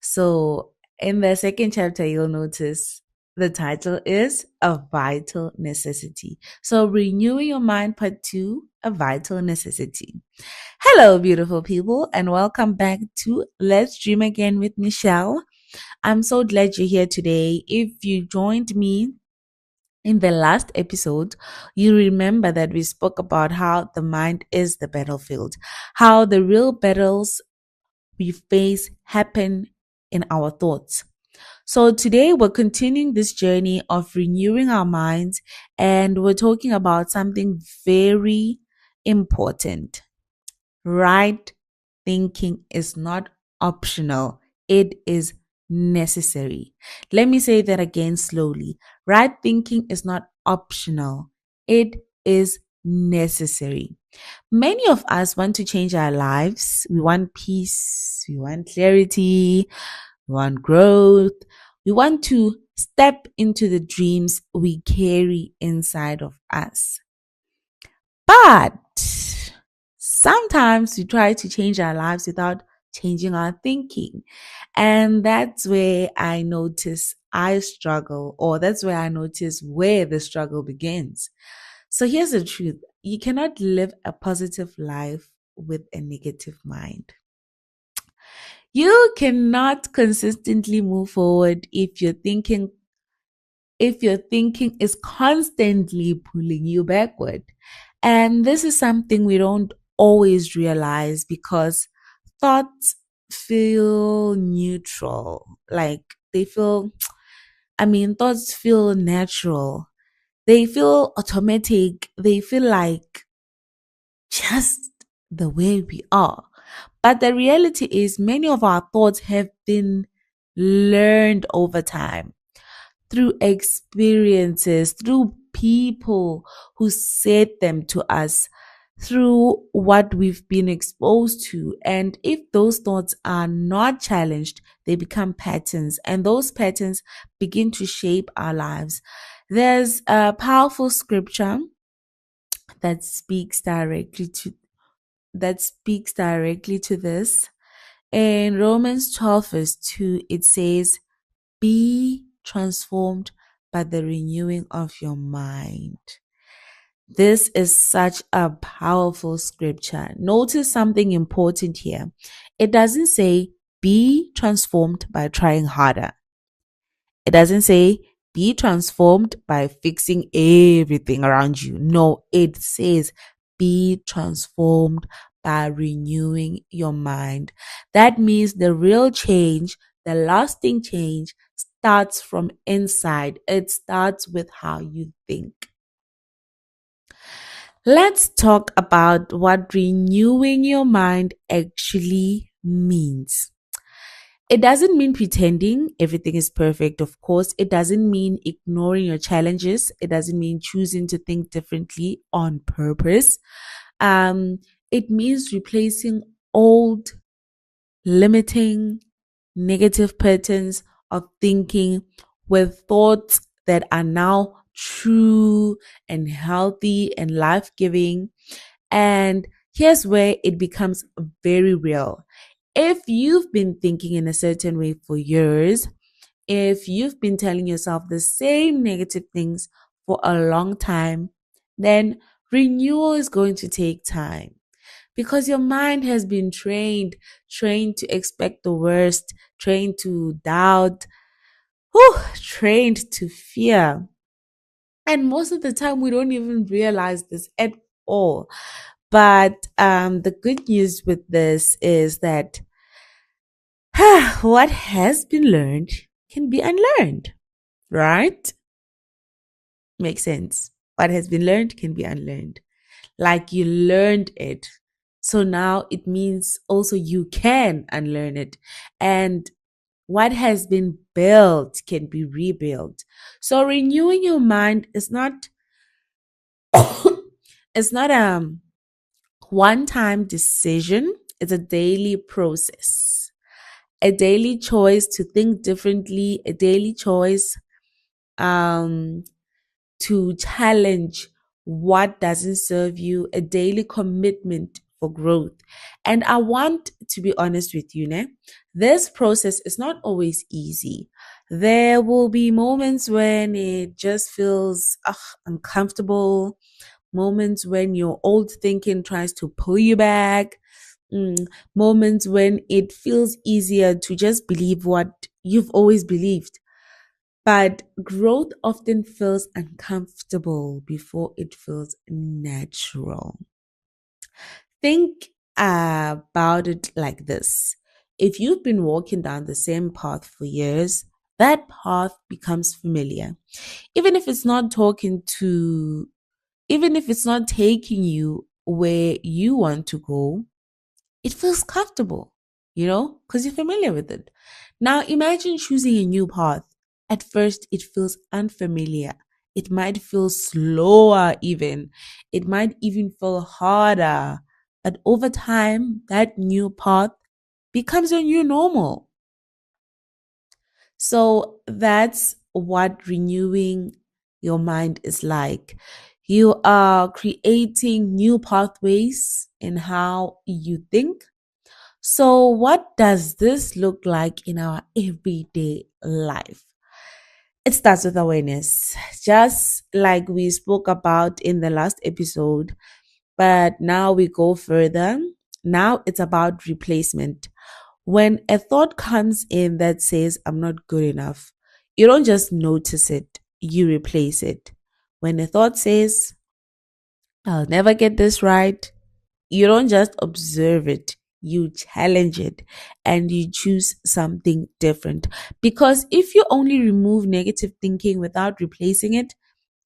So, in the second chapter, you'll notice the title is A Vital Necessity. So, Renewing Your Mind, Part 2, A Vital Necessity. Hello, beautiful people, and welcome back to Let's Dream Again with Michelle. I'm so glad you're here today. If you joined me in the last episode, you remember that we spoke about how the mind is the battlefield, how the real battles we face happen in our thoughts. So today we're continuing this journey of renewing our minds, and we're talking about something very important. Right thinking is not optional. It is necessary. Let me say that again slowly. Right thinking is not optional. It is necessary. Many of us want to change our lives. We want peace. We want clarity. We want growth. We want to step into the dreams we carry inside of us. But sometimes we try to change our lives without changing our thinking. And that's where I notice I struggle, or that's where I notice where the struggle begins. So here's the truth. You cannot live a positive life with a negative mind. You cannot consistently move forward if your thinking is constantly pulling you backward. And this is something we don't always realize because thoughts feel neutral. Like thoughts feel natural. They feel automatic. They feel like just the way we are. But the reality is, many of our thoughts have been learned over time through experiences, through people who said them to us, through what we've been exposed to. And if those thoughts are not challenged, they become patterns, and those patterns begin to shape our lives. There's a powerful scripture that speaks directly to this. In Romans 12 verse 2, it says, be transformed by the renewing of your mind. This is such a powerful scripture. Notice something important here. It doesn't say be transformed by trying harder. It doesn't say be transformed by fixing everything around you. No, it says be transformed by renewing your mind. That means the real change, the lasting change, starts from inside. It starts with how you think. Let's talk about what renewing your mind actually means. It doesn't mean pretending everything is perfect, of course. It doesn't mean ignoring your challenges. It doesn't mean choosing to think differently on purpose. It means replacing old, limiting, negative patterns of thinking with thoughts that are now true and healthy and life-giving. And here's where it becomes very real. If you've been thinking in a certain way for years, if you've been telling yourself the same negative things for a long time, then renewal is going to take time because your mind has been trained to expect the worst, trained to doubt, trained to fear. And most of the time, we don't even realize this at all. But the good news with this is that what has been learned can be unlearned, right? Makes sense. What has been learned can be unlearned. Like you learned it. So now it means also you can unlearn it. And what has been built can be rebuilt. So renewing your mind is not it's not a one-time decision. It's a daily process. A daily choice to think differently, a daily choice to challenge what doesn't serve you, a daily commitment for growth. And I want to be honest with you, ne? This process is not always easy. There will be moments when it just feels uncomfortable, moments when your old thinking tries to pull you back, moments when it feels easier to just believe what you've always believed. But growth often feels uncomfortable before it feels natural. Think about it like this. If you've been walking down the same path for years, that path becomes familiar. Even if it's not talking to, even if it's not taking you where you want to go, it feels comfortable, because you're familiar with it. Now imagine choosing a new path. At first, it feels unfamiliar. It might feel slower, even. It might even feel harder. But over time, that new path becomes a new normal. So that's what renewing your mind is like. You are creating new pathways in how you think. So, what does this look like in our everyday life? It starts with awareness, just like we spoke about in the last episode. But now we go further. Now it's about replacement. When a thought comes in that says, I'm not good enough, you don't just notice it, you replace it. When a thought says, I'll never get this right, you don't just observe it, you challenge it and you choose something different. Because if you only remove negative thinking without replacing it,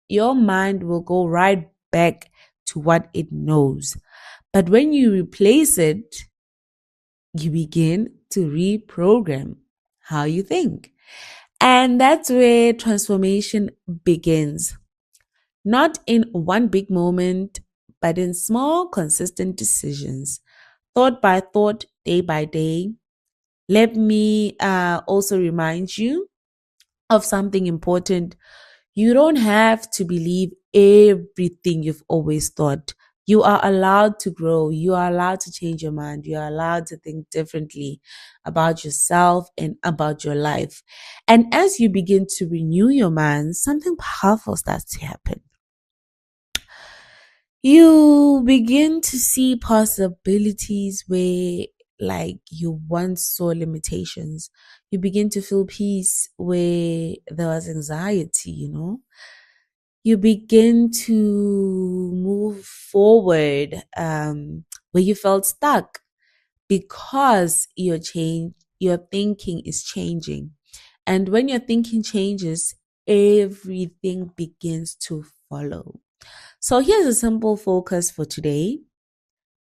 your mind will go right back to what it knows. But when you replace it, you begin to reprogram how you think. And that's where transformation begins. Not in one big moment, but in small, consistent decisions, thought by thought, day by day. Let me also remind you of something important. You don't have to believe everything you've always thought. You are allowed to grow. You are allowed to change your mind. You are allowed to think differently about yourself and about your life. And as you begin to renew your mind, something powerful starts to happen. You begin to see possibilities where like you once saw limitations. You begin to feel peace where there was anxiety. You begin to move forward where you felt stuck because your thinking is changing. And when your thinking changes, everything begins to follow. So here's a simple focus for today.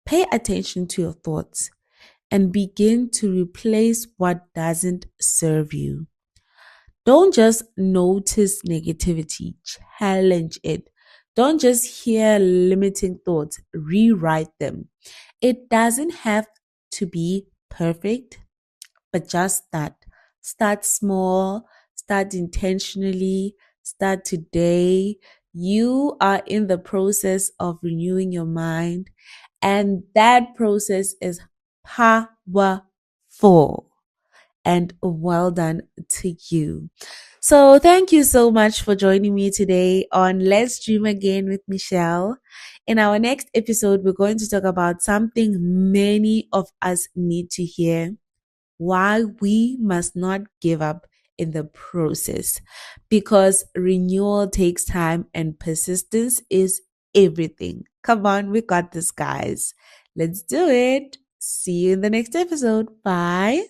Pay attention to your thoughts and begin to replace what doesn't serve you. Don't just notice negativity, challenge it. Don't just hear limiting thoughts, rewrite them. It doesn't have to be perfect, but just start. Start small, start intentionally, start today. You are in the process of renewing your mind, and that process is powerful. And well done to you. So, thank you so much for joining me today on Let's Dream Again with Michelle. In our next episode, we're going to talk about something many of us need to hear: why we must not give up in the process, because renewal takes time and persistence is everything. Come on, we got this, guys. Let's do it. See you in the next episode. Bye.